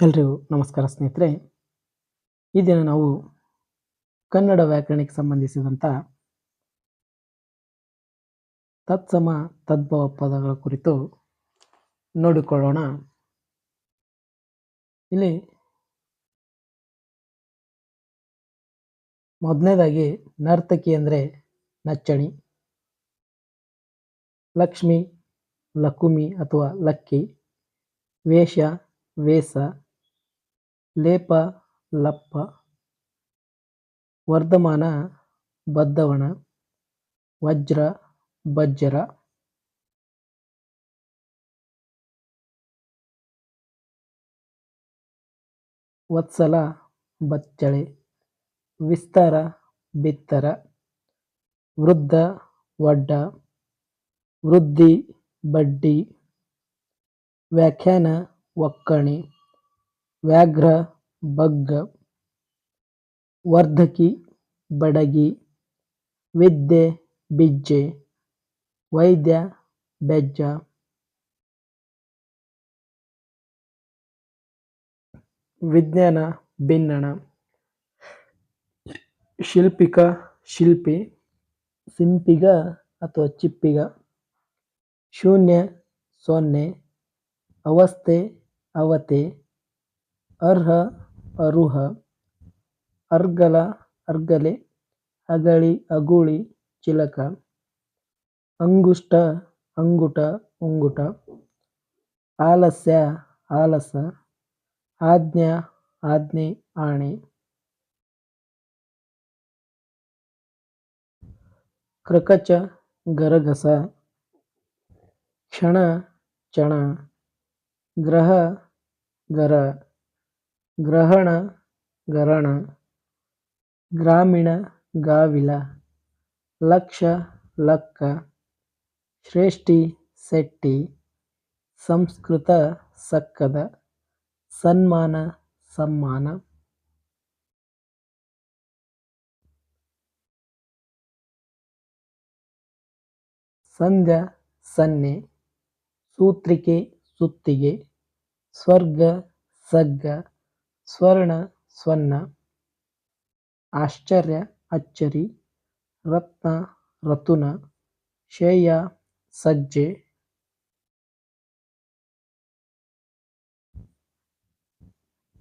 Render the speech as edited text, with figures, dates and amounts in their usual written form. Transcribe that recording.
ಎಲ್ರಿಗೂ ನಮಸ್ಕಾರ ಸ್ನೇಹಿತರೆ. ಈ ದಿನ ನಾವು ಕನ್ನಡ ವ್ಯಾಕರಣಕ್ಕೆ ಸಂಬಂಧಿಸಿದಂಥ ತತ್ಸಮ ತದ್ಭವ ಪದಗಳ ಕುರಿತು ನೋಡಿಕೊಳ್ಳೋಣ. ಇಲ್ಲಿ ಮೊದಲನೇದಾಗಿ ನರ್ತಕಿ ಅಂದರೆ ನಚ್ಚಣಿ, ಲಕ್ಷ್ಮಿ ಲಕುಮಿ ಅಥವಾ ಲಕ್ಕಿ, ವೇಷ ವೇಸ, ಲೇಪ ಲಪ್ಪ, ವರ್ಧಮಾನ ಬದ್ದವಣ, ವಜ್ರ ಬಜ್ಜರ. ವತ್ಸಲ ಬಚ್ಚಳೆ, ವಿಸ್ತಾರ ಬಿತ್ತರ, ವೃದ್ಧ ವಡ್ಡ, ವೃದ್ಧಿ ಬಡ್ಡಿ, ವ್ಯಾಖ್ಯಾನ ಒಕ್ಕಣೆ, ವ್ಯಾಘ್ರ ಬಗ್ಗ, ವರ್ಧಕಿ ಬಡಗಿ, ವಿದ್ಯೆ ಬಿಜ್ಜೆ, ವೈದ್ಯ ಬೆಜ್ಜ, ವಿಜ್ಞಾನ ಭಿನ್ನಣ, ಶಿಲ್ಪಿಕ ಶಿಲ್ಪಿ, ಸಿಂಪಿಗ ಅಥವಾ ಚಿಪ್ಪಿಗ, ಶೂನ್ಯ ಸೊನ್ನೆ, ಅವಸ್ಥೆ ಅವತೆ, ಅರ್ಹ ಅರುಹ, ಅರ್ಗಲ ಅರ್ಗಲೆ, ಅಗಳಿ ಅಗುಳಿ ಚಿಲಕ, ಅಂಗುಷ್ಟ ಅಂಗುಟ ಉಂಗುಟ, ಆಲಸ್ಯ ಆಲಸ, ಆಜ್ಞಾ ಆಜ್ಞೆ ಆಣೆ, ಕ್ರಕಚ ಗರಗಸ, ಕ್ಷಣ ಚಣ, ಗ್ರಹ ಗರ, ಗ್ರಹಣ ಗರಣ, ಗ್ರಾಮೀಣ ಗಾವಿಲ, ಲಕ್ಷ ಲಕ್ಕ, ಶ್ರೇಷ್ಠಿ ಸೆಟ್ಟಿ, ಸಂಸ್ಕೃತ ಸಕ್ಕದ, ಸನ್ಮಾನ ಸಮ್ಮಾನ. ಸಂಧ್ಯಾ ಸನ್ನೆ, ಸೂತ್ರಿಕೆ ಸುತ್ತಿಗೆ, ಸ್ವರ್ಗ ಸಗ್ಗ, ಸ್ವರ್ಣ ಸ್ವನ್ನ, ಆಶ್ಚರ್ಯ ಅಚ್ಚರಿ, ರತ್ನ ರತುನ, ಶೇಯ ಸಜ್ಜೆ,